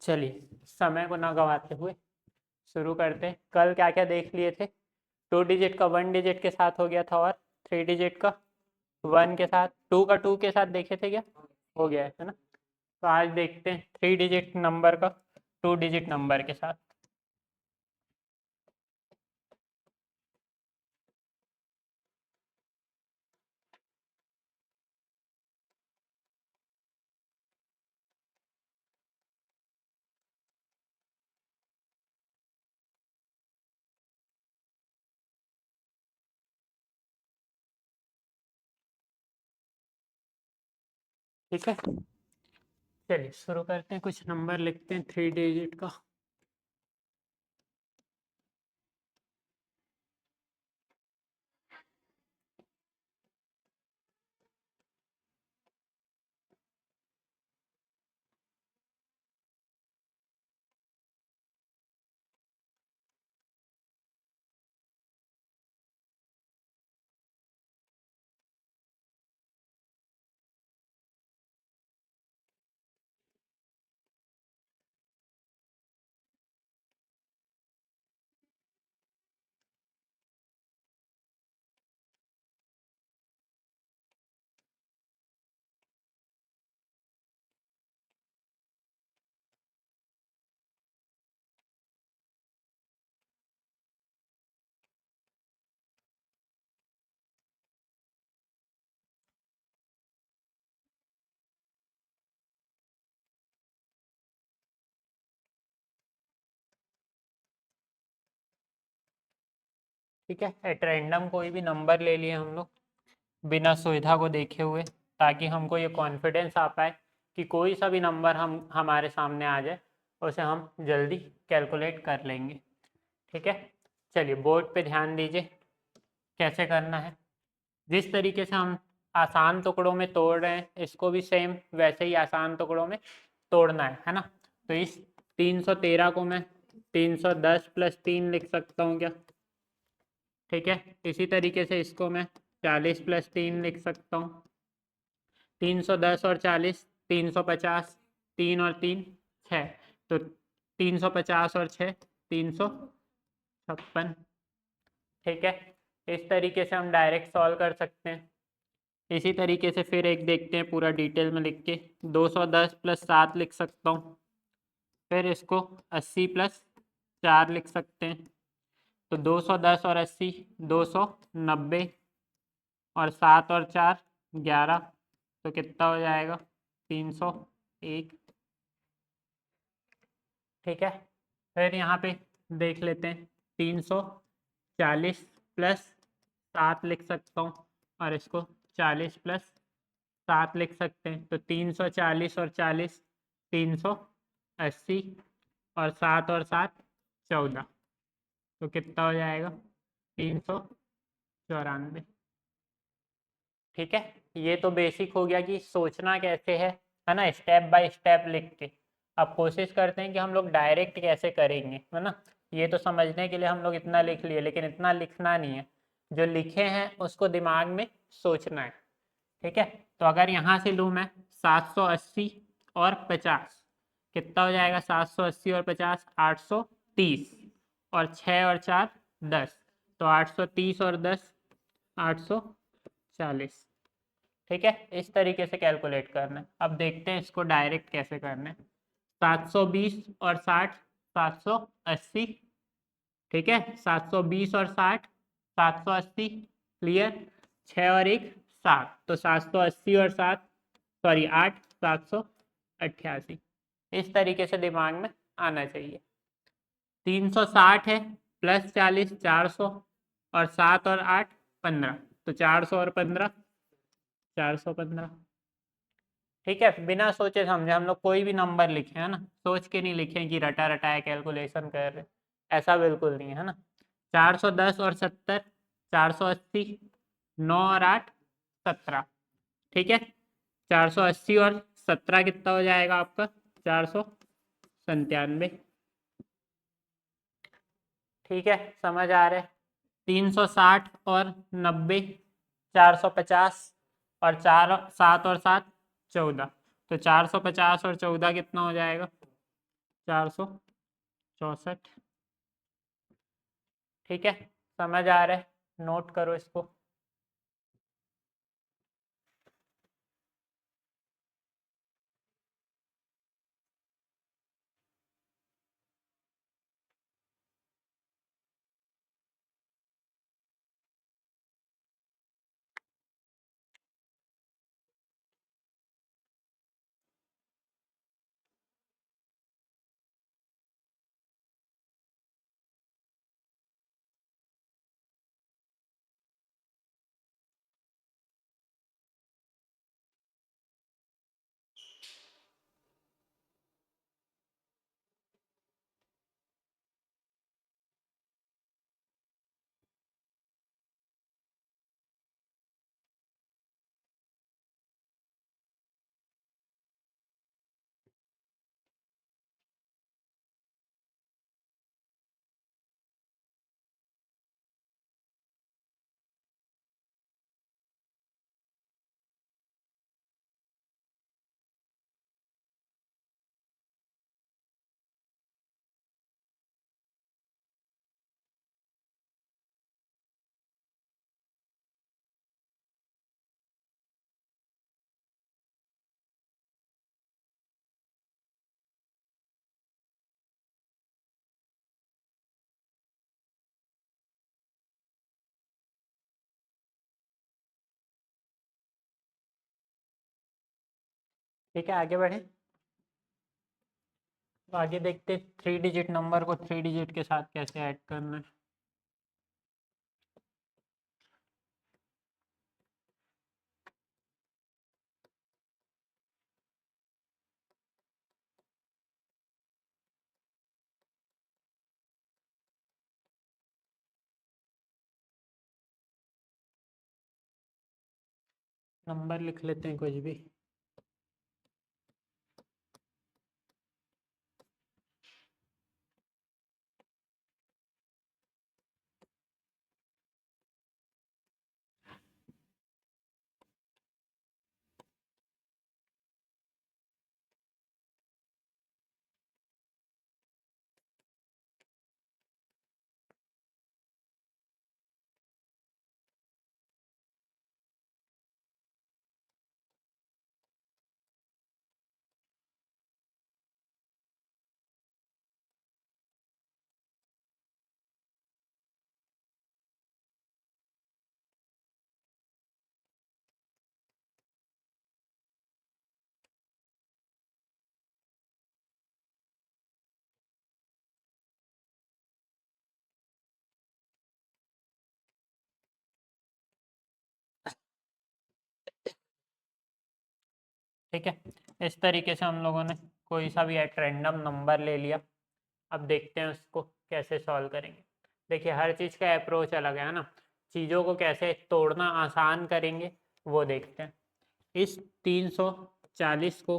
चलिए समय को ना गवाते हुए शुरू करते हैं। कल क्या क्या देख लिए थे? 2 डिजिट का 1 डिजिट के साथ हो गया था, और 3 डिजिट का 1 के साथ, 2 का 2 के साथ देखे थे क्या? हो गया है ना। तो आज देखते हैं 3 डिजिट नंबर का 2 डिजिट नंबर के साथ। ठीक है, चलिए शुरू करते हैं। कुछ नंबर लिखते हैं 3 डिजिट का। ठीक है, एट रैंडम कोई भी नंबर ले लिए हम लोग बिना सुविधा को देखे हुए, ताकि हमको ये कॉन्फिडेंस आ पाए कि कोई सा भी नंबर हम हमारे सामने आ जाए उसे हम जल्दी कैलकुलेट कर लेंगे। ठीक है, चलिए बोर्ड पे ध्यान दीजिए कैसे करना है। जिस तरीके से हम आसान टुकड़ों में तोड़ रहे हैं, इसको भी सेम वैसे ही आसान टुकड़ों में तोड़ना है ना। तो इस 313 को मैं 310 + 3 लिख सकता हूँ क्या? ठीक है, इसी तरीके से इसको मैं 40 + 3 लिख सकता हूँ। 310 और 40 350, 3 और 3 6, तो 350 और 6 356। ठीक है, इस तरीके से हम डायरेक्ट सॉल्व कर सकते हैं। इसी तरीके से फिर एक देखते हैं पूरा डिटेल में लिख के। 210 + 7 लिख सकता हूँ, फिर इसको 80 + 4 लिख सकते हैं। तो 210 और 80 290, और 7 और 4 11, तो कितना हो जाएगा? 301। ठीक है, फिर यहाँ पे देख लेते हैं। 340 + 7 लिख सकता हूँ, और इसको 40 + 7 लिख सकते हैं। तो 340 और 40 380, और 7 और 7 14, तो कितना हो जाएगा? 394। ठीक है, ये तो बेसिक हो गया कि सोचना कैसे है ना, स्टेप बाय स्टेप लिख के। अब कोशिश करते हैं कि हम लोग डायरेक्ट कैसे करेंगे, है ना। ये तो समझने के लिए हम लोग इतना लिख लिए, लेकिन इतना लिखना नहीं है। जो लिखे हैं उसको दिमाग में सोचना है। ठीक है, तो अगर यहाँ से लूँ मैं 780 और 50, कितना हो जाएगा? 780 और 50 830, और 6 और 4 10, तो 830 और 10 840। ठीक है, इस तरीके से कैलकुलेट करना है। अब देखते हैं इसको डायरेक्ट कैसे करना है। 720 और 60 780। ठीक है, 720 और 60 780, क्लियर। 6 और 1 7, तो 780 और 7 सॉरी 8 788। इस तरीके से दिमाग में आना चाहिए। 360 है, +40 400, और 7 और 8 15, तो 400 और 15 415। ठीक है, बिना सोचे समझे हम लोग कोई भी नंबर लिखे, है ना। सोच के नहीं लिखे कि रटा रटाया कैलकुलेशन कर रहे, ऐसा बिल्कुल नहीं है ना। 410 और 70 480, 9 और 8 17। ठीक है, 480 और 17 कितना हो जाएगा आपका? 497। ठीक है, समझ आ रहा है। 360 और 90 450, और 4 7 और 7 14, तो 450 और 14 कितना हो जाएगा? 464। ठीक है, समझ आ रहा है, नोट करो इसको। ठीक है, आगे बढ़े। तो आगे देखते 3 डिजिट नंबर को 3 डिजिट के साथ कैसे ऐड करना है। नंबर लिख लेते हैं कुछ भी। ठीक है, इस तरीके से हम लोगों ने कोई सा भी एट रैंडम नंबर ले लिया। अब देखते हैं उसको कैसे सॉल्व करेंगे। देखिए, हर चीज़ का अप्रोच अलग है ना, चीज़ों को कैसे तोड़ना आसान करेंगे वो देखते हैं। इस 340 को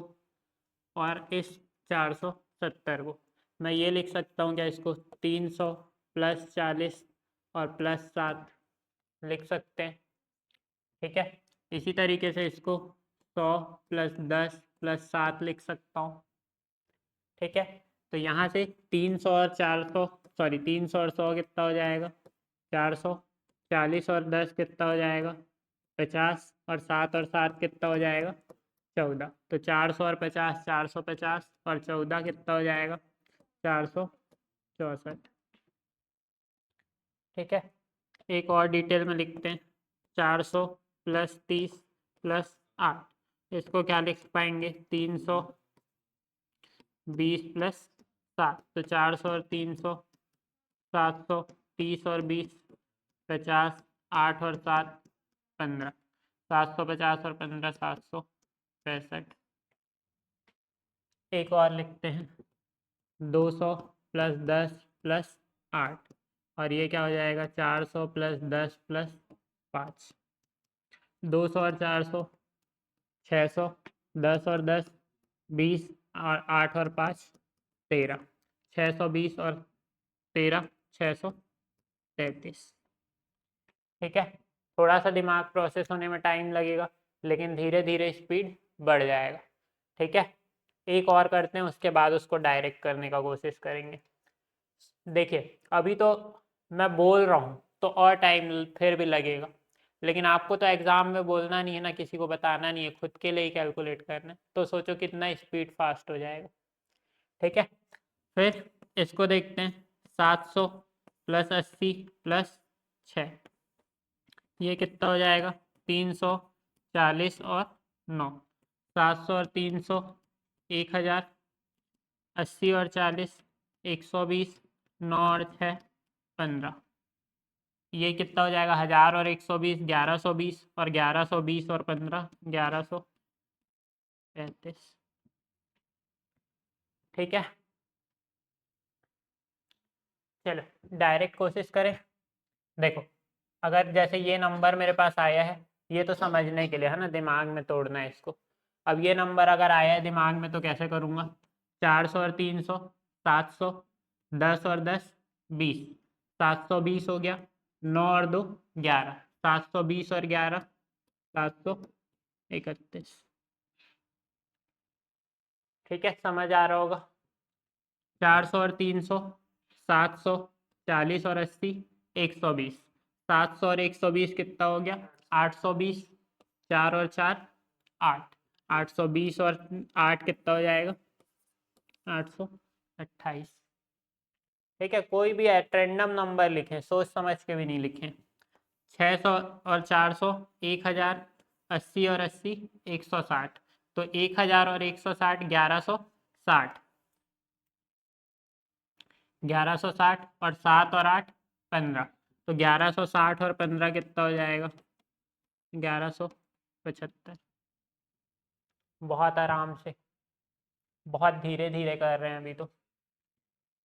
और इस 470 को मैं ये लिख सकता हूँ क्या, इसको 300 प्लस 40 और प्लस 7 लिख सकते हैं। ठीक है, इसी तरीके से इसको 100 प्लस 10 प्लस 7 लिख सकता हूँ। ठीक है, तो यहाँ से 300 और 400, सॉरी 300 और 100 कितना हो जाएगा 400, 40 और 10 कितना हो जाएगा 50, और 7 और 7 कितना हो जाएगा 14। तो 400 और 50, 450 और 14 कितना हो जाएगा 464। ठीक है, एक और डिटेल में लिखते हैं। 400 प्लस 30 प्लस 8, इसको क्या लिख पाएंगे 320 प्लस 7। तो 400 और 300 700, 30 और 20 50, 8 और 7 15, 750 और 15 765। एक और लिखते हैं 200 प्लस 10 प्लस 8, और ये क्या हो जाएगा 400 प्लस 10 प्लस 5। 200 और 400 600, 10 और 10 20, और 8 और 5 13, 620 और 13 633। ठीक है, थोड़ा सा दिमाग प्रोसेस होने में टाइम लगेगा, लेकिन धीरे धीरे स्पीड बढ़ जाएगा। ठीक है, एक और करते हैं, उसके बाद उसको डायरेक्ट करने का कोशिश करेंगे। देखिए अभी तो मैं बोल रहा हूँ तो और टाइम फिर भी लगेगा, लेकिन आपको तो एग्ज़ाम में बोलना नहीं है ना, किसी को बताना नहीं है, खुद के लिए ही कैलकुलेट करना है, तो सोचो कितना स्पीड फास्ट हो जाएगा। ठीक है, फिर इसको देखते हैं। 700 प्लस 80 प्लस 6, ये कितना हो जाएगा? 340 और 9, 700 और 300 1000, 80 और 40 120, 9 और 6 15, ये कितना हो जाएगा? 1000 और 120 1120, और 1120 और 15 1135। ठीक है, चलो डायरेक्ट कोशिश करें। देखो अगर जैसे ये नंबर मेरे पास आया है, ये तो समझने के लिए है ना, दिमाग में तोड़ना है इसको। अब ये नंबर अगर आया है दिमाग में तो कैसे करूँगा? 400 और 300 700, 10 और 10 20, 720 हो गया, 9 और 2 11, 720 और 11 731। ठीक है, समझ आ रहा होगा। 400 और 300 700, 40 और 80 120, 700 और 120 कितना हो गया? 820, 4 और 4 8, 820 और 8 कितना हो जाएगा? 828। ठीक है, कोई भी रैंडम नंबर लिखें, सोच समझ के भी नहीं लिखें। 600 और 400 1000, 80 और 80 160, तो 1000 और 160 1160, 1160 और 7 और 8 15, तो 1160 और 15 कितना हो जाएगा? 1175। बहुत आराम से, बहुत धीरे धीरे कर रहे हैं अभी तो।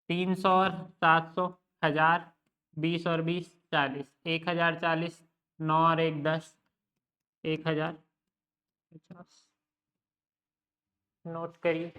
300 और 700, 1000, 20 और 20 40, 1040, 9 और 1 10, 1050। नोट करिए।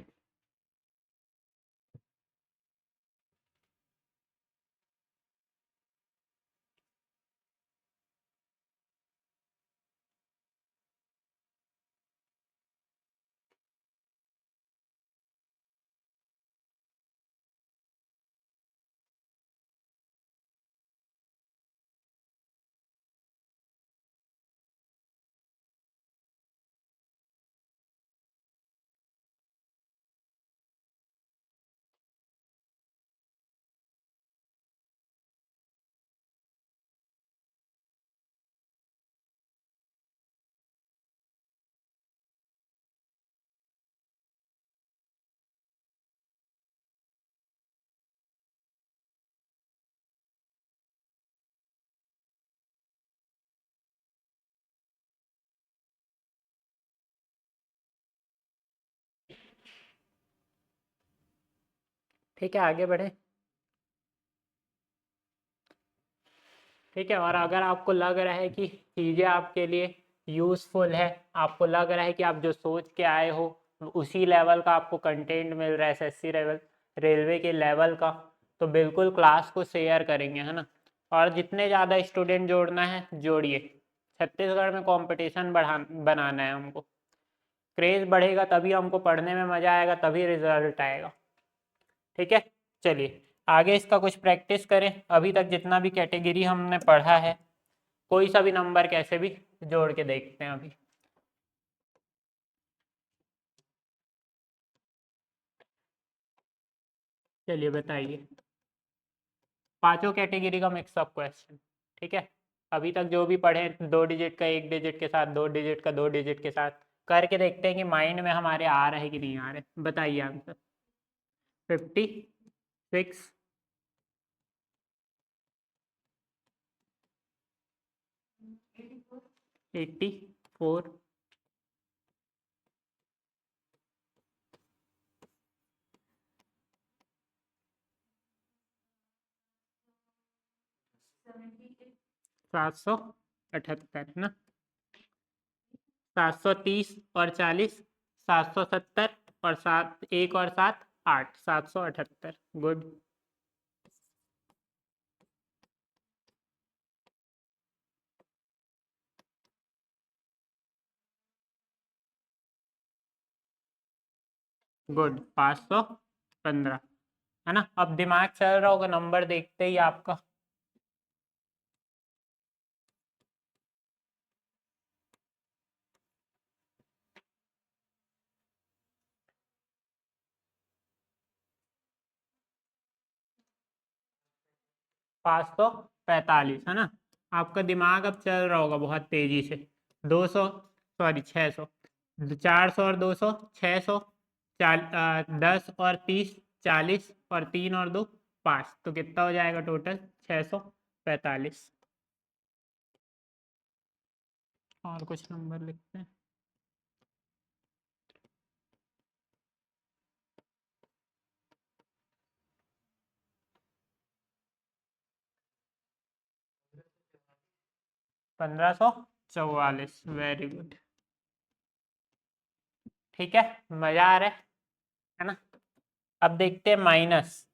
ठीक है, आगे बढ़े। ठीक है, और अगर आपको लग रहा है कि चीज़ें आपके लिए यूज़फुल है, आपको लग रहा है कि आप जो सोच के आए हो उसी लेवल का आपको कंटेंट मिल रहा है, एसएससी लेवल, रेलवे के लेवल का, तो बिल्कुल क्लास को शेयर करेंगे, है ना। और जितने ज़्यादा स्टूडेंट जोड़ना है जोड़िए। छत्तीसगढ़ में कंपटीशन बनाना है हमको। क्रेज़ बढ़ेगा तभी हमको पढ़ने में मज़ा आएगा, तभी रिजल्ट आएगा। ठीक है, चलिए आगे इसका कुछ प्रैक्टिस करें। अभी तक जितना भी कैटेगरी हमने पढ़ा है, कोई सा भी नंबर कैसे भी जोड़ के देखते हैं अभी। चलिए बताइए, पांचों कैटेगरी का मिक्सअप क्वेश्चन। ठीक है, अभी तक जो भी पढ़े, 2 डिजिट का 1 डिजिट के साथ, 2 डिजिट का 2 डिजिट के साथ, करके देखते हैं कि माइंड में हमारे आ रहे हैं कि नहीं आ रहे। बताइए आंसर। 56, 84, 778 ना, 730 और 40, 770 और 7 1 और 7 8, 778। गुड। गुड, 515 है ना। अब दिमाग चल रहा होगा नंबर देखते ही आपका। पाँच सौ पैंतालीस है ना। आपका दिमाग अब चल रहा होगा बहुत तेजी से। 200, सॉरी 600, 400 और 200 600, 10 और 30 40, और 3 और 2 5, तो कितना हो जाएगा टोटल? 645। और कुछ नंबर लिखते हैं। पंद्रह सौ चौवालीस, वेरी गुड। ठीक है, मजा आ रहा है ना। अब देखते हैं माइनस।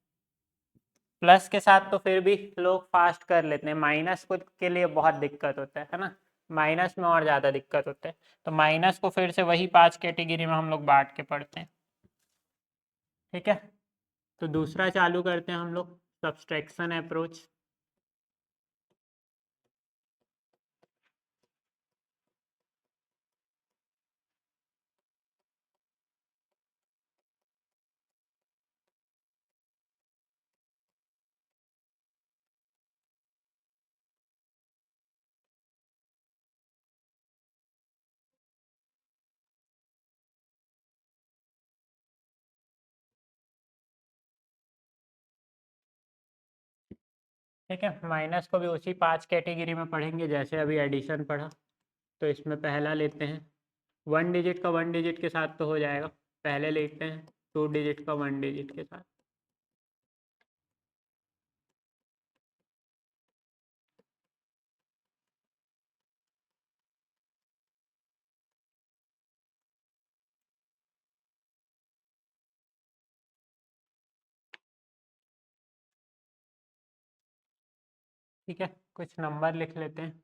प्लस के साथ तो फिर भी लोग फास्ट कर लेते हैं, माइनस को के लिए बहुत दिक्कत होता है ना। माइनस में और ज़्यादा दिक्कत होता है। तो माइनस को फिर से वही 5 कैटेगरी में हम लोग बांट के पढ़ते हैं। ठीक है, तो दूसरा चालू करते हैं हम लोग, सब्सट्रैक्शन अप्रोच। ठीक है, माइनस को भी उसी 5 कैटेगरी में पढ़ेंगे जैसे अभी एडिशन पढ़ा। तो इसमें पहला लेते हैं, 1 डिजिट का 1 डिजिट के साथ तो हो जाएगा। पहले लेते हैं 2 डिजिट का 1 डिजिट के साथ। ठीक है, कुछ नंबर लिख लेते हैं।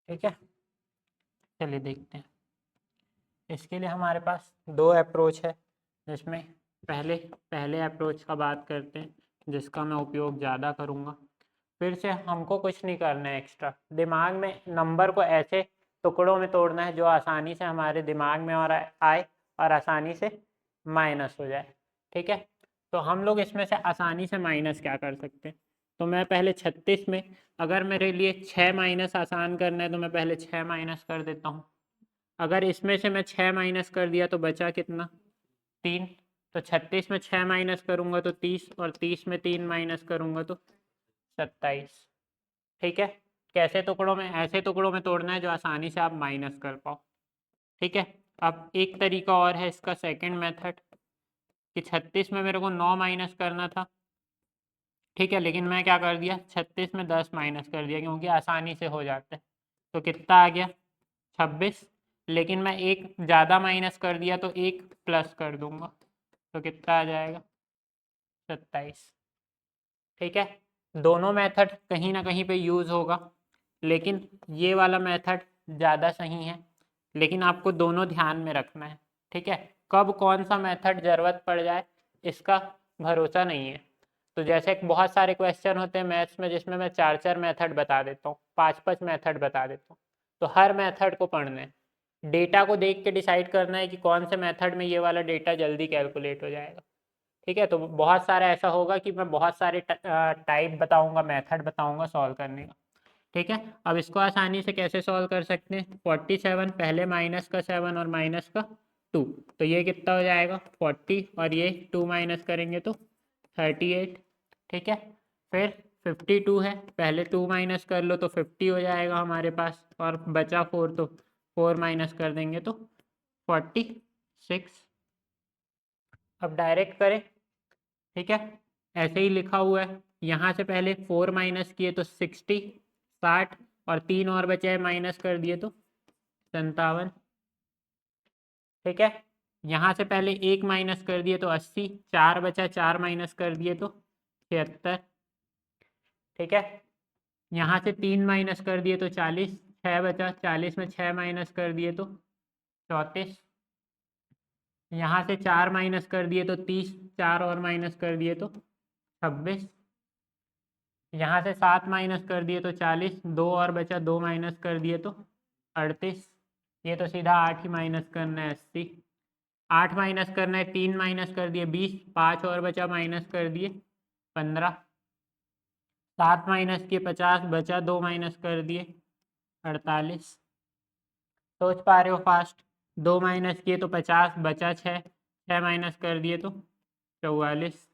ठीक है, चलिए देखते हैं। इसके लिए हमारे पास दो अप्रोच है, जिसमें पहले पहले अप्रोच का बात करते हैं, जिसका मैं उपयोग ज़्यादा करूँगा। फिर से हमको कुछ नहीं करना है एक्स्ट्रा, दिमाग में नंबर को ऐसे टुकड़ों में तोड़ना है जो आसानी से हमारे दिमाग में और आए और आसानी से माइनस हो जाए। ठीक है, तो हम लोग इसमें से आसानी से माइनस क्या कर सकते हैं। तो मैं पहले 36 में, अगर मेरे लिए 6 माइनस आसान करना है तो मैं पहले 6 माइनस कर देता हूँ। अगर इसमें से मैं 6 माइनस कर दिया तो बचा कितना? 3। तो 36 में 6 माइनस करूँगा तो 30, और 30 में 3 माइनस करूँगा तो 27। ठीक है, कैसे टुकड़ों में? ऐसे टुकड़ों में तोड़ना है जो आसानी से आप माइनस कर पाओ। ठीक है, अब एक तरीका और है इसका, सेकंड मेथड, कि 36 में मेरे को 9 माइनस करना था। ठीक है, लेकिन मैं क्या कर दिया, 36 में 10 माइनस कर दिया, क्योंकि आसानी से हो जाता है। तो कितना आ गया? 26। लेकिन मैं एक ज़्यादा माइनस कर दिया तो एक प्लस कर दूंगा, तो कितना आ जाएगा? 27। ठीक है, दोनों मेथड कहीं ना कहीं पे यूज़ होगा, लेकिन ये वाला मेथड ज़्यादा सही है। लेकिन आपको दोनों ध्यान में रखना है। ठीक है, कब कौन सा मेथड ज़रूरत पड़ जाए इसका भरोसा नहीं है। तो तो जैसे बहुत सारे क्वेश्चन होते हैं मैथ्स में जिसमें मैं 4-4 मेथड बता देता हूँ, 5-5 मेथड बता देता हूँ, तो हर मेथड को पढ़ना है, डेटा को देख के डिसाइड करना है कि कौन से मेथड में ये वाला डेटा जल्दी कैलकुलेट हो जाएगा। ठीक है, तो बहुत सारा ऐसा होगा कि मैं बहुत सारे टाइप बताऊंगा, मेथड बताऊंगा सॉल्व करने का। ठीक है, अब इसको आसानी से कैसे सॉल्व कर सकते हैं, 47 पहले माइनस का 7 और माइनस का 2, तो ये कितना हो जाएगा 40 और ये 2 माइनस करेंगे तो 38। ठीक है, फिर 52 है, पहले 2 माइनस कर लो तो 50 हो जाएगा हमारे पास, और बचा 4 तो 4 माइनस कर देंगे तो 46। अब डायरेक्ट करें। ठीक है, ऐसे ही लिखा हुआ है, यहाँ से पहले 4 माइनस किए तो 60 60, और 3 और बचे हैं माइनस कर दिए तो 57। ठीक है, यहाँ से पहले 1 माइनस कर दिए तो 80, 4 बचा, 4 माइनस कर दिए तो 76। ठीक है, यहाँ से 3 माइनस कर दिए तो 40, 6 बचा, 40 में 6 माइनस कर दिए तो 34। यहाँ से 4 माइनस कर दिए तो 30, 4 और माइनस कर दिए तो 26। यहाँ से 7 माइनस कर दिए तो 40, 2 और बचा, 2 माइनस कर दिए तो 38। ये तो सीधा 8 ही माइनस करना है, 80। 8 माइनस करना है, 3 माइनस कर दिए 20, 5 और बचा, माइनस कर दिए 15। 7 माइनस किए 50, बचा 2 माइनस कर दिए 48। सोच पा रहे हो फास्ट, 2 माइनस किए तो 50, बचा 6, 6 माइनस कर दिए तो 44।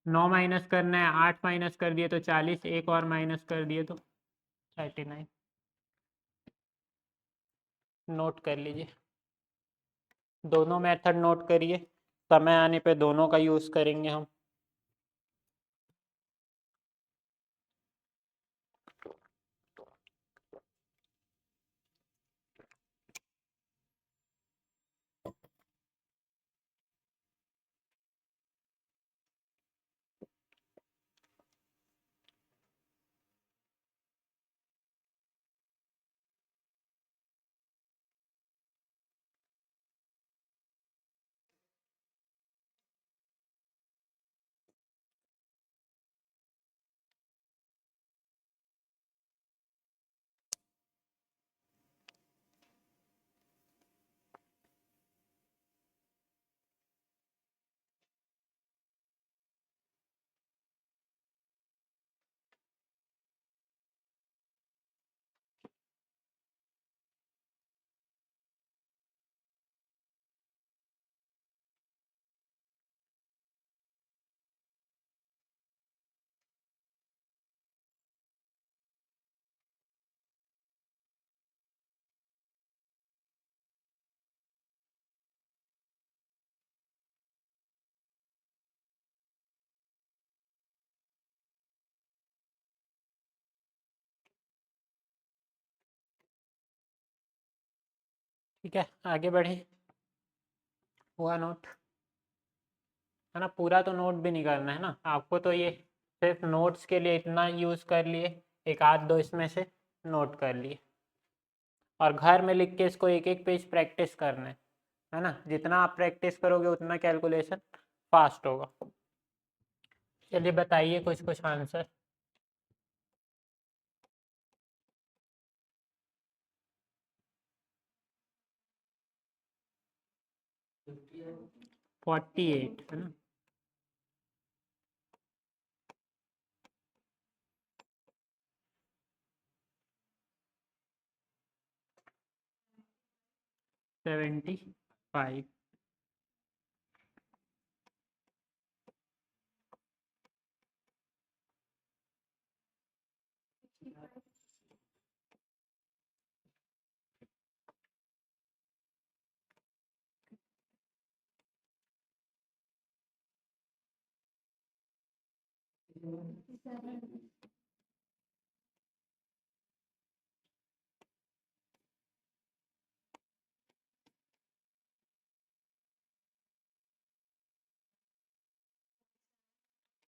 9 माइनस करना है, 8 माइनस कर दिए तो 40, एक और माइनस कर दिए तो 39। नोट कर लीजिए, दोनों मेथड नोट करिए, समय आने पे दोनों का यूज़ करेंगे हम। ठीक है, आगे बढ़े। हुआ नोट, है ना, पूरा तो नोट भी नहीं करना है ना आपको, तो ये सिर्फ नोट्स के लिए इतना यूज़ कर लिए, एक आध दो इसमें से नोट कर लिए, और घर में लिख के इसको एक एक पेज प्रैक्टिस करना है ना, जितना आप प्रैक्टिस करोगे उतना कैलकुलेशन फास्ट होगा। चलिए बताइए कुछ कुछ आंसर। फोर्टी एट है ना, सेवेंटी फाइव,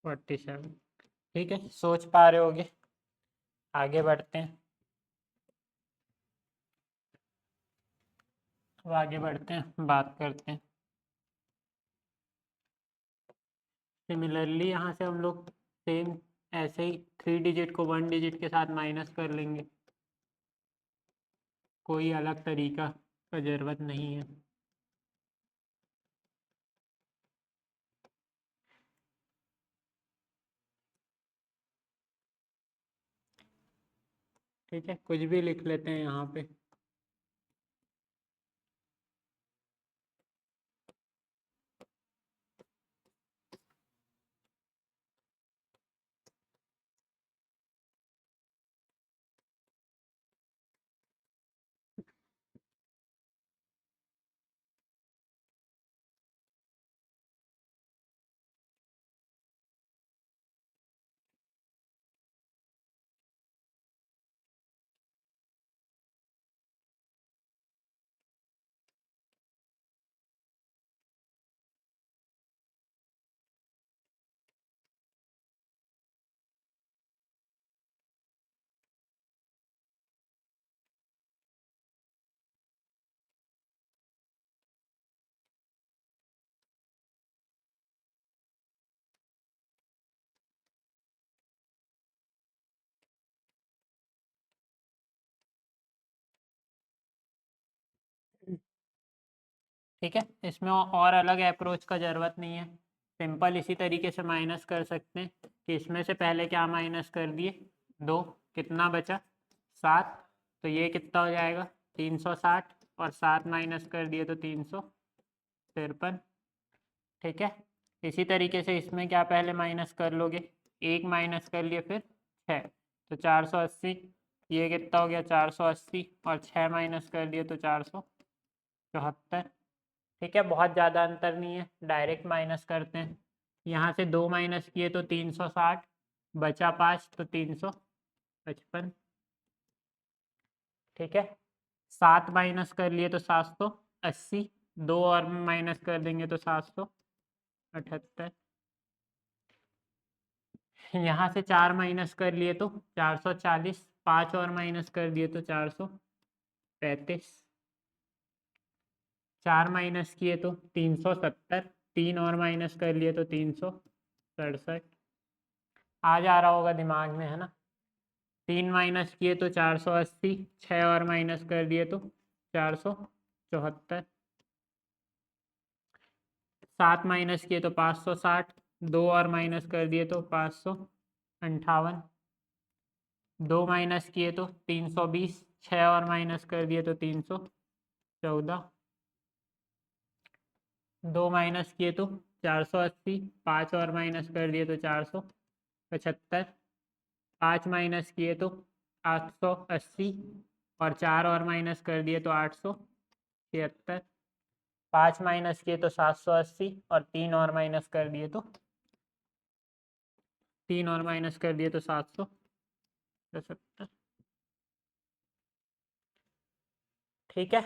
फोर्टी सेवन। ठीक है, सोच पा रहे होगे, आगे बढ़ते हैं। अब आगे बढ़ते हैं, बात करते हैं। सिमिलरली यहाँ से हम लोग सेम ऐसे ही 3 डिजिट को 1 डिजिट के साथ माइनस कर लेंगे, कोई अलग तरीका का ज़रूरत नहीं है। ठीक है, कुछ भी लिख लेते हैं यहाँ पे। ठीक है, इसमें और अलग अप्रोच का ज़रूरत नहीं है, सिंपल इसी तरीके से माइनस कर सकते हैं कि इसमें से पहले क्या माइनस कर दिए 2, कितना बचा 7, तो ये कितना हो जाएगा 360, और 7 माइनस कर दिए तो 353। ठीक है, इसी तरीके से इसमें क्या पहले माइनस कर लोगे, 1 माइनस कर लिए फिर 6, तो 480, ये कितना हो गया 480, और 6 माइनस कर दिए तो 474। ठीक है, बहुत ज़्यादा अंतर नहीं है, डायरेक्ट माइनस करते हैं। यहाँ से 2 माइनस किए तो 360, बचा 5 तो 355। ठीक है, 7 माइनस कर लिए तो 780, 2 और माइनस कर देंगे तो 778। यहाँ से 4 माइनस कर लिए तो 440, 5 और माइनस कर दिए तो 435, 4 माइनस किए तो 370, 3 और माइनस कर लिए तो 367। आ जा रहा होगा दिमाग में, है ना। 3 माइनस किए तो 480, 6 और माइनस कर दिए तो 474, 7 माइनस किए तो 560, 2 और माइनस कर दिए तो 558, 2 माइनस किए तो 320, 6 और माइनस कर दिए तो 314, 2 माइनस किए तो 480, 5 और माइनस कर दिए तो 475, 5 माइनस किए तो 880, और 4 और माइनस कर दिए तो 876, 5 माइनस किए तो 780, और 3 और माइनस कर दिए तो 770। ठीक है,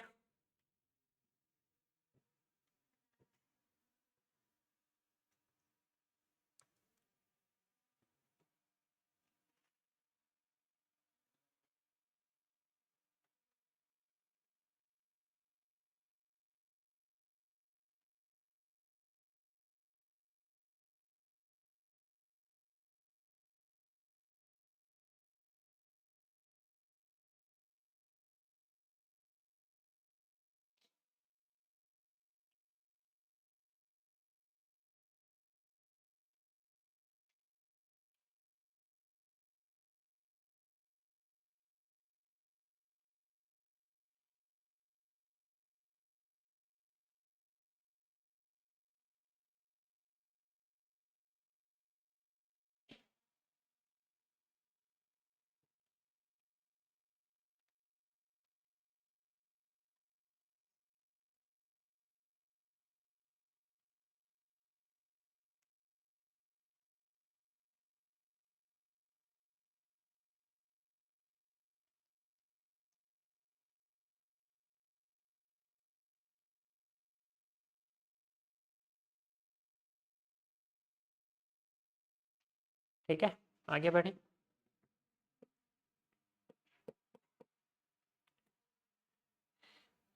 ठीक है, आगे बढ़े।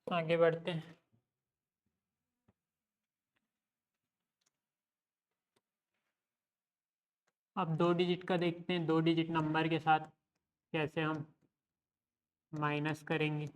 आगे बढ़ते हैं। अब 2 डिजिट का देखते हैं, 2 डिजिट नंबर के साथ कैसे हम माइनस करेंगे।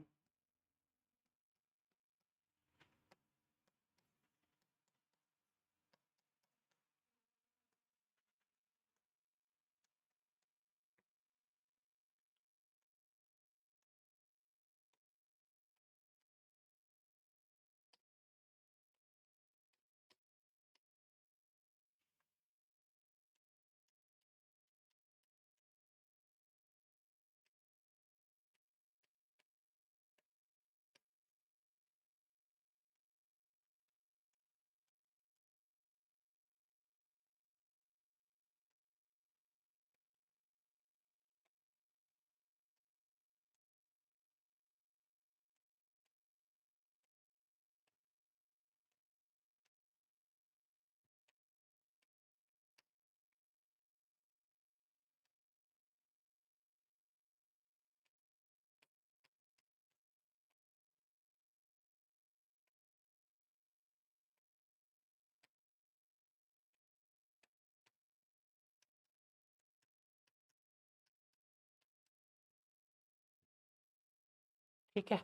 ठीक है,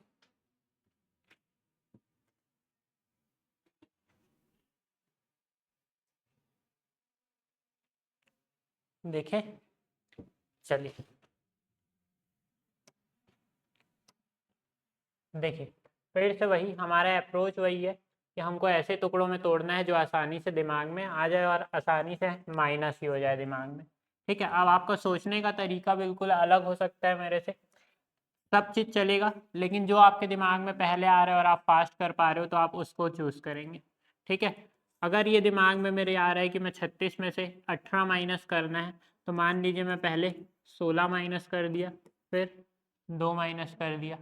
देखें, चलिए देखिए, फिर से वही हमारा अप्रोच वही है कि हमको ऐसे टुकड़ों में तोड़ना है जो आसानी से दिमाग में आ जाए और आसानी से माइनस ही हो जाए दिमाग में। ठीक है, अब आपका सोचने का तरीका बिल्कुल अलग हो सकता है मेरे से, सब चीज़ चलेगा, लेकिन जो आपके दिमाग में पहले आ रहा है और आप फास्ट कर पा रहे हो तो आप उसको चूज़ करेंगे। ठीक है, अगर ये दिमाग में मेरे आ रहा है कि मैं 36 में से 18 माइनस करना है, तो मान लीजिए मैं पहले 16 माइनस कर दिया, फिर 2 माइनस कर दिया,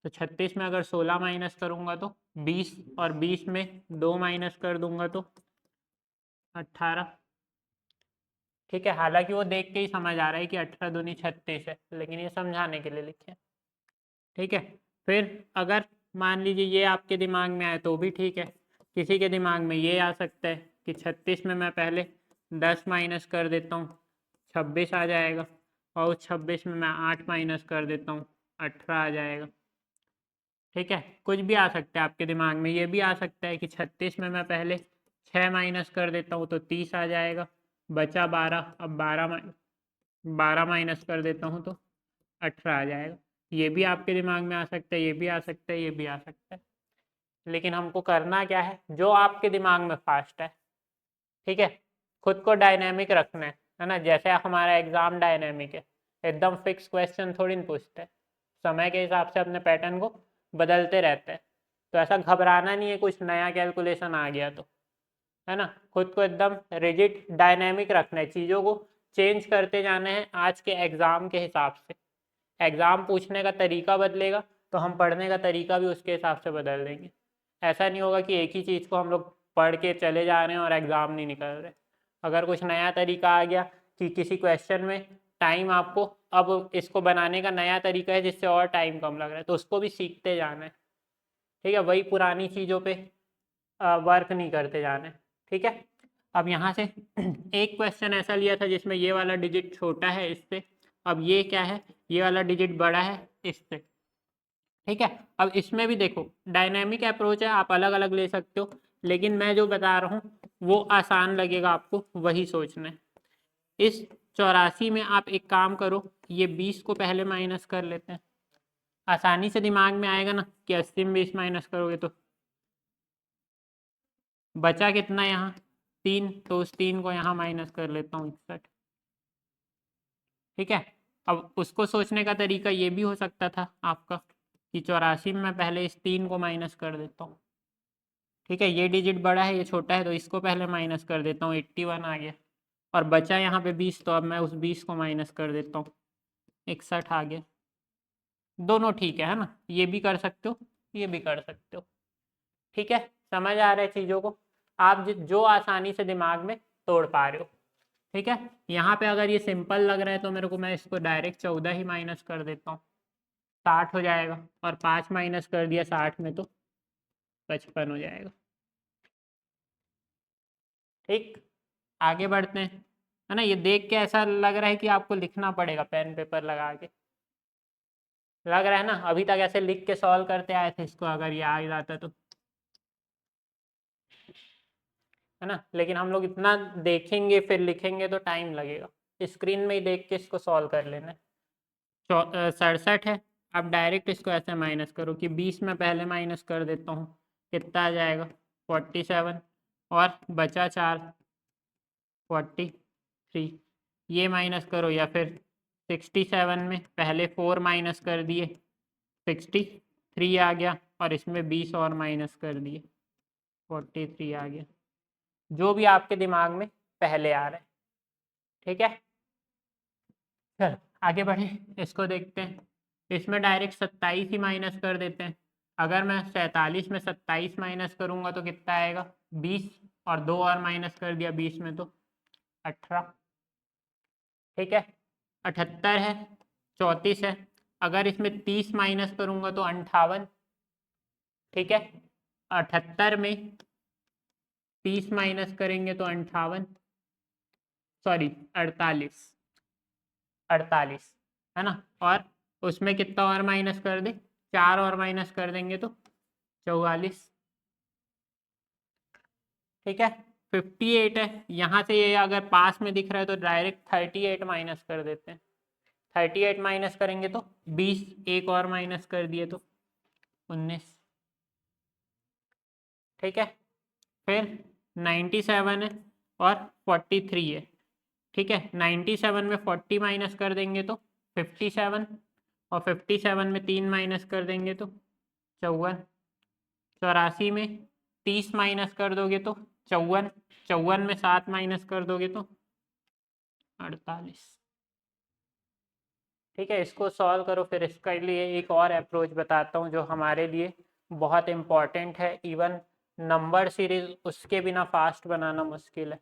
तो 36 में अगर 16 माइनस करूँगा तो 20, और 20 में 2 माइनस कर दूंगा तो 18। ठीक है, हालांकि वो देख के ही समझ आ रहा है कि 18 दूनी 36 है, लेकिन ये समझाने के लिए लिखे। ठीक है, फिर अगर मान लीजिए ये आपके दिमाग में आए तो भी ठीक है, किसी के दिमाग में ये आ सकता है कि 36 में मैं पहले 10 माइनस कर देता हूँ, 26 आ जाएगा, और उस 26 में मैं 8 माइनस कर देता हूँ, 18 आ जाएगा। ठीक है, कुछ भी आ सकता है आपके दिमाग में, ये भी आ सकता है कि 36 में मैं पहले 6 माइनस कर देता हूँ तो 30 आ जाएगा, बचा 12, अब 12 माइनस कर देता हूँ तो 18 आ जाएगा। ये भी आपके दिमाग में आ सकता है, ये भी आ सकता है, ये भी आ सकता है, लेकिन हमको करना क्या है, जो आपके दिमाग में फास्ट है। ठीक है, खुद को डायनेमिक रखना है ना, जैसे हमारा एग्जाम डायनेमिक है, एकदम फिक्स क्वेश्चन थोड़ी ना पूछते हैं, समय के हिसाब से अपने पैटर्न को बदलते रहते हैं। तो ऐसा घबराना नहीं है कुछ नया कैलकुलेशन आ गया तो, है ना, खुद को एकदम रिजिड डायनेमिक रखना है, चीज़ों को चेंज करते जाने हैं आज के एग्ज़ाम के हिसाब से। एग्ज़ाम पूछने का तरीका बदलेगा तो हम पढ़ने का तरीका भी उसके हिसाब से बदल देंगे। ऐसा नहीं होगा कि एक ही चीज़ को हम लोग पढ़ के चले जा रहे हैं और एग्ज़ाम नहीं निकल रहे। अगर कुछ नया तरीका आ गया कि किसी क्वेश्चन में टाइम आपको अब इसको बनाने का नया तरीका है जिससे और टाइम कम लग रहा है, तो उसको भी सीखते जाना है। ठीक है, वही पुरानी चीज़ों पे वर्क नहीं करते जाना है। ठीक है, अब यहाँ से एक क्वेश्चन ऐसा लिया था जिसमें ये वाला डिजिट छोटा है इससे, अब ये क्या है, ये वाला डिजिट बड़ा है इससे। ठीक है, अब इसमें भी देखो डायनेमिक अप्रोच है, आप अलग अलग ले सकते हो, लेकिन मैं जो बता रहा हूँ वो आसान लगेगा आपको, वही सोचना है। इस 84 में आप एक काम करो, ये 20 को पहले माइनस कर लेते हैं, आसानी से दिमाग में आएगा ना कि 80 में 20 माइनस करोगे तो बचा कितना यहाँ 3, तो उस 3 को यहाँ माइनस कर लेता हूँ 61। ठीक है, अब उसको सोचने का तरीका ये भी हो सकता था आपका कि 84 में मैं पहले इस 3 को माइनस कर देता हूँ। ठीक है, ये डिजिट बड़ा है ये छोटा है, तो इसको पहले माइनस कर देता हूँ, 81 आ गया, और बचा यहाँ पे 20, तो अब मैं उस 20 को माइनस कर देता हूँ, 61 आ गया। दोनों ठीक है ना, ये भी कर सकते हो, ये भी कर सकते हो। ठीक है, समझ आ रहा है चीज़ों को, आप जो आसानी से दिमाग में तोड़ पा रहे हो। ठीक है, यहाँ पे अगर ये सिंपल लग रहा है तो मेरे को, मैं इसको डायरेक्ट 14 ही माइनस कर देता हूँ, 60 हो जाएगा, और 5 माइनस कर दिया 60 में तो 55 हो जाएगा। ठीक, आगे बढ़ते हैं। है ना। ये देख के ऐसा लग रहा है कि आपको लिखना पड़ेगा पेन पेपर लगा के, लग रहा है ना। अभी तक ऐसे लिख के सॉल्व करते आए थे इसको, अगर ये आ जाता तो, है ना। लेकिन हम लोग इतना देखेंगे फिर लिखेंगे तो टाइम लगेगा, स्क्रीन में ही देख के इसको सॉल्व कर लेना है। 67 है। अब डायरेक्ट इसको ऐसे माइनस करो कि 20 में पहले माइनस कर देता हूँ, कितना आ जाएगा 47, और बचा 4 43। ये माइनस करो, या फिर 67 में पहले 4 माइनस कर दिए 63 आ गया, और इसमें 20 और माइनस कर दिए 43 आ गया, जो भी आपके दिमाग में पहले आ रहा है। ठीक है, चल आगे बढ़े, इसको देखते हैं। इसमें डायरेक्ट 27 ही माइनस कर देते हैं। अगर मैं 47 में 27 माइनस करूंगा तो कितना आएगा 20, और 2 और माइनस कर दिया 20 में तो 18। ठीक है, 78 है, 34 है। अगर इसमें 30 माइनस करूंगा तो 58। ठीक है, 78 में 30 माइनस करेंगे तो 58, सॉरी 48, 48, है ना। और उसमें कितना और माइनस कर दे, 4 और माइनस कर देंगे तो 44। ठीक है, 58 है। यहाँ से ये अगर पास में दिख रहा है तो डायरेक्ट 38 माइनस कर देते हैं। 38 माइनस करेंगे तो 20, एक और माइनस कर दिए तो 19। ठीक है, फिर 97 है और 43 है। ठीक है, 97 में 40 माइनस कर देंगे तो 57, और 57 में 3 माइनस कर देंगे तो 54। 84 में 30 माइनस कर दोगे तो 54, 54 में 7 माइनस कर दोगे तो 48। ठीक है, इसको सॉल्व करो। फिर इसके लिए एक और अप्रोच बताता हूँ जो हमारे लिए बहुत इम्पॉर्टेंट है। इवन नंबर सीरीज उसके बिना फास्ट बनाना मुश्किल है।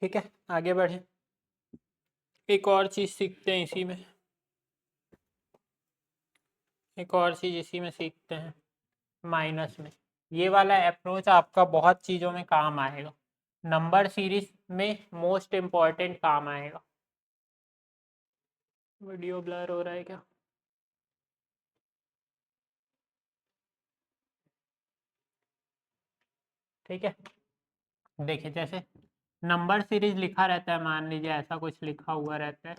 ठीक है, आगे बढ़े, एक और चीज़ सीखते हैं इसी में। एक और चीज़ इसी में सीखते हैं, माइनस में। ये वाला अप्रोच आपका बहुत चीज़ों में काम आएगा, नंबर सीरीज में मोस्ट इम्पॉर्टेंट काम आएगा। वीडियो ब्लर हो रहा है क्या? ठीक है, देखिए जैसे नंबर सीरीज लिखा रहता है, मान लीजिए ऐसा कुछ लिखा हुआ रहता है।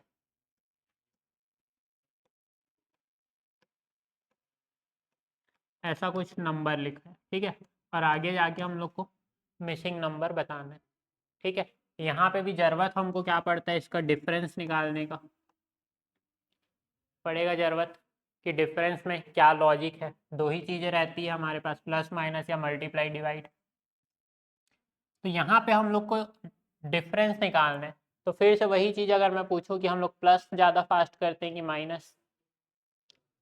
ऐसा कुछ नंबर लिखा है, ठीक है, और आगे जाके हम लोग को मिसिंग नंबर बताना है। ठीक है, यहाँ पे भी ज़रूरत हमको क्या पड़ता है, इसका डिफरेंस निकालने का पड़ेगा ज़रूरत, कि डिफरेंस में क्या लॉजिक है। दो ही चीज़ें रहती है हमारे पास, प्लस माइनस या मल्टीप्लाई डिवाइड। तो यहाँ पे हम लोग को डिफरेंस निकालना है। तो फिर से वही चीज़, अगर मैं पूछूं कि हम लोग प्लस ज़्यादा फास्ट करते हैं कि माइनस,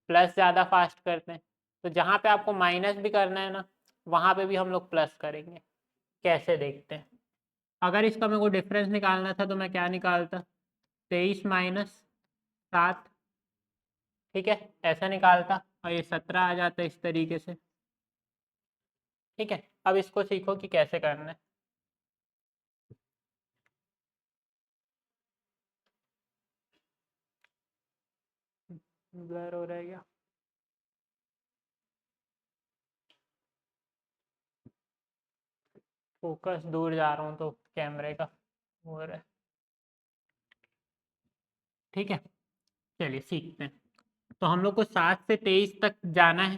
प्लस ज़्यादा फास्ट करते हैं, तो जहाँ पे आपको माइनस भी करना है ना, वहाँ पे भी हम लोग प्लस करेंगे। कैसे देखते हैं, अगर इसका मेरे को डिफरेंस निकालना था तो मैं क्या निकालता, 23 माइनस 7। ठीक है, ऐसा निकालता, और ये 17 आ जाता इस तरीके से। ठीक है, अब इसको सीखो कि कैसे करना है। ब्लर हो रहा है क्या? फोकस दूर जा रहा हूँ तो कैमरे का हो रहा है। ठीक है, चलिए सीखते हैं। तो हम लोग को 7 से 23 तक जाना है,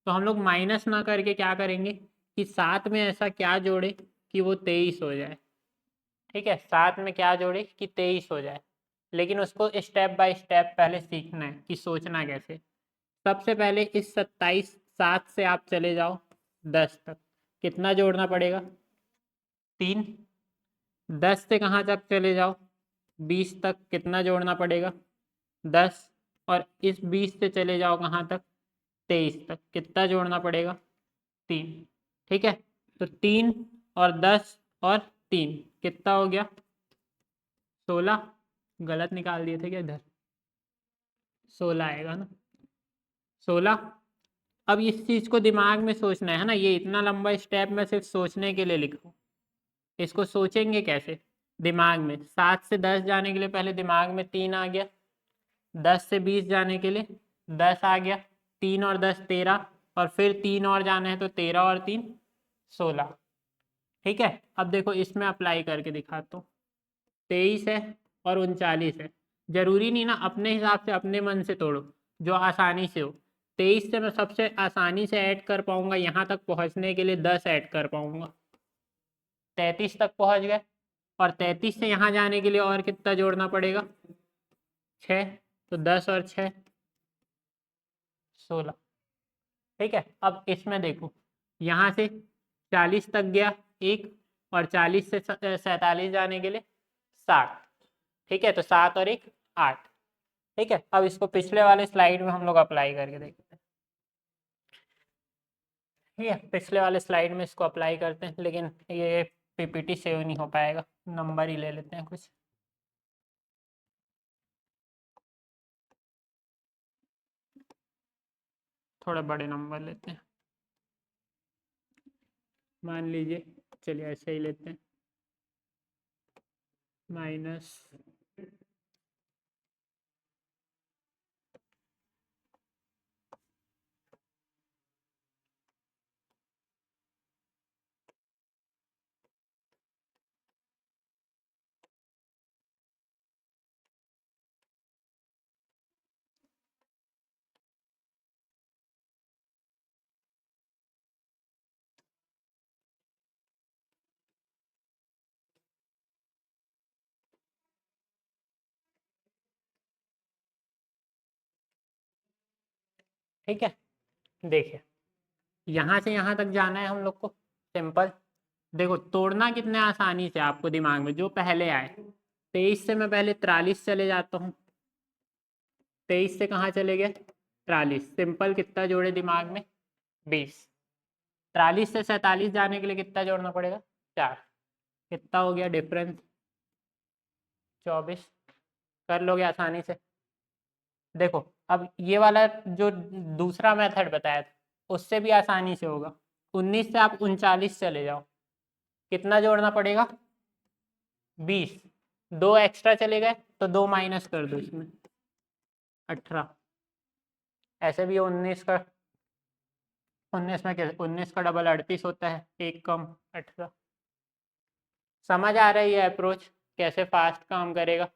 तो हम लोग माइनस ना करके क्या करेंगे कि 7 में ऐसा क्या जोड़े कि वो 23 हो जाए। ठीक है, साथ में क्या जोड़े कि 23 हो जाए, लेकिन उसको स्टेप बाय स्टेप पहले सीखना है कि सोचना कैसे। सबसे पहले इस 27 7 से आप चले जाओ 10 तक, कितना जोड़ना पड़ेगा 3। 10 से कहाँ तक चले जाओ 20 तक, कितना जोड़ना पड़ेगा 10। और इस 20 से चले जाओ कहाँ तक 23 तक, कितना जोड़ना पड़ेगा 3। ठीक है, तो 3 और 10 और 3 कितना हो गया 16। गलत निकाल दिए थे क्या इधर, 16 आएगा ना 16। अब इस चीज़ को दिमाग में सोचना है ना, ये इतना लंबा स्टेप मैं सिर्फ सोचने के लिए लिखा हूँ। इसको सोचेंगे कैसे दिमाग में, 7 से 10 जाने के लिए पहले दिमाग में 3 आ गया, 10 से 20 जाने के लिए 10 आ गया, 3 और 10 13, और फिर 3 और जाना है तो 13 और 3 16। ठीक है, अब देखो इसमें अप्लाई करके दिखाता हूँ। 23 है और 39 है, जरूरी नहीं ना अपने हिसाब से अपने मन से तोड़ो, जो आसानी से हो। 23 से मैं सबसे आसानी से ऐड कर पाऊंगा, यहाँ तक पहुँचने के लिए 10 ऐड कर पाऊंगा, 33 तक पहुँच गए। और 33 से यहाँ जाने के लिए और कितना जोड़ना पड़ेगा 6, तो 10 और 6 16। ठीक है, अब इसमें देखो यहाँ से 40 तक गया एक, और 40 से 47 जाने के लिए 60। ठीक है, तो 7 और 1 8। ठीक है, अब इसको पिछले वाले स्लाइड में हम लोग अप्लाई करके देखते हैं। ठीक है, पिछले वाले स्लाइड में इसको अप्लाई करते हैं, लेकिन ये पीपीटी सेव नहीं हो पाएगा, नंबर ही ले लेते हैं कुछ। थोड़े बड़े नंबर लेते हैं, मान लीजिए चलिए ऐसे ही लेते हैं माइनस। ठीक है, देखिए यहाँ से यहाँ तक जाना है हम लोग को, सिंपल। देखो तोड़ना कितने आसानी से आपको दिमाग में जो पहले आए। 23 से मैं पहले 43 चले जाता हूँ, 23 से कहाँ चले गए 43, सिंपल कितना जोड़े दिमाग में 20। 43 से 47 जाने के लिए कितना जोड़ना पड़ेगा 4, कितना हो गया डिफरेंस 24। कर लोगे आसानी से। देखो अब ये वाला जो दूसरा मेथड बताया था उससे भी आसानी से होगा। 19 से आप 39 चले जाओ, कितना जोड़ना पड़ेगा 20, 2 एक्स्ट्रा चले गए तो 2 माइनस कर दो इसमें 18। ऐसे भी 19 का 19 में क्या 19 का डबल 38 होता है, एक कम 18। समझ आ रही है अप्रोच कैसे फास्ट काम करेगा,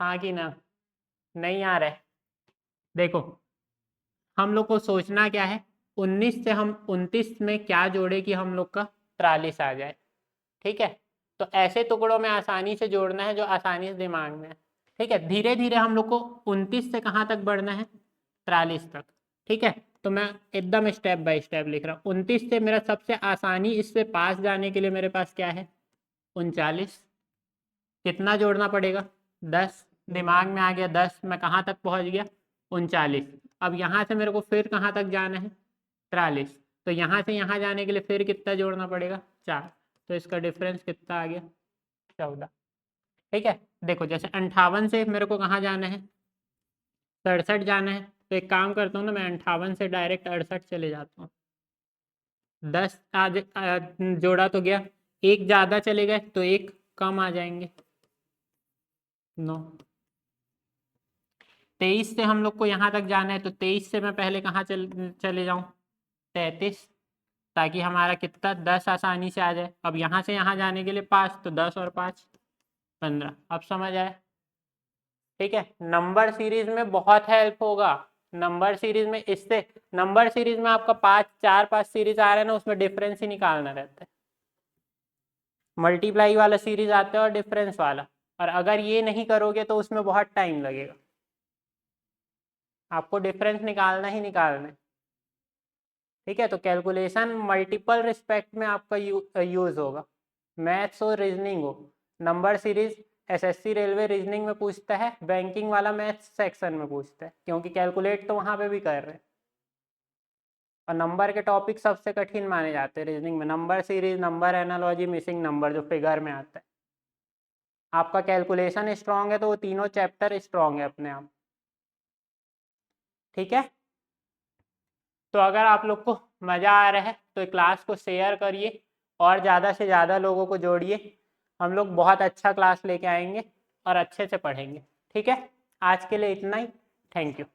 हाँ कि ना, नहीं आ रहा है। देखो हम लोग को सोचना क्या है, 19 से हम 29 में क्या जोड़े कि हम लोग का 43 आ जाए। ठीक है, तो ऐसे टुकड़ों में आसानी से जोड़ना है जो आसानी से दिमाग में है। ठीक है, धीरे धीरे हम लोग को 29 से कहाँ तक बढ़ना है 43 तक। ठीक है, तो मैं एकदम स्टेप बाय स्टेप लिख रहा हूँ। 29 से मेरा सबसे आसानी इससे पास जाने के लिए मेरे पास क्या है 39, कितना जोड़ना पड़ेगा 10, दिमाग में आ गया 10, मैं कहाँ तक पहुँच गया 39। अब यहाँ से मेरे को फिर कहाँ तक जाना है 43, तो यहाँ से यहाँ जाने के लिए फिर कितना जोड़ना पड़ेगा 4, तो इसका डिफरेंस कितना आ गया 14। ठीक है, देखो जैसे 58 से मेरे को कहाँ जाना है 67 जाना है, तो एक काम करता हूँ ना, मैं 58 से डायरेक्ट 68 चले जाता हूँ। 10 आज जोड़ा तो गया, एक ज़्यादा चले गए तो एक कम आ जाएंगे 9। 23 से हम लोग को यहाँ तक जाना है, तो 23 से मैं पहले कहाँ चले जाऊँ 33, ताकि हमारा कितना 10 आसानी से आ जाए। अब यहाँ से यहाँ जाने के लिए 5, तो 10 और 5 15। अब समझ आए। ठीक है, नंबर सीरीज में बहुत हेल्प होगा। नंबर सीरीज में इससे, नंबर सीरीज में आपका 5 4 5 सीरीज आ रहे हैं ना, उसमें डिफरेंस ही निकालना रहता है। मल्टीप्लाई वाला सीरीज आता है और डिफरेंस वाला, और अगर ये नहीं करोगे तो उसमें बहुत टाइम लगेगा, आपको डिफरेंस निकालना ही निकालना है। ठीक है, तो कैलकुलेशन मल्टीपल रिस्पेक्ट में आपका यूज़ होगा, मैथ्स हो रीजनिंग हो। Number series SSC railway reasoning में पूछता है, बैंकिंग वाला मैथ्स सेक्शन में पूछता है, क्योंकि कैलकुलेट तो वहाँ पे भी कर रहे हैं। और नंबर के टॉपिक सबसे कठिन माने जाते हैं रीजनिंग में, number series, number analogy, missing number जो फिगर में आता है। आपका कैलकुलेशन स्ट्रांग है तो वो तीनों चैप्टर स्ट्रांग है अपने आप। ठीक है, तो अगर आप लोग को मज़ा आ रहा है तो क्लास को शेयर करिए और ज़्यादा से ज़्यादा लोगों को जोड़िए, हम लोग बहुत अच्छा क्लास लेके आएंगे और अच्छे से पढ़ेंगे। ठीक है, आज के लिए इतना ही, थैंक यू।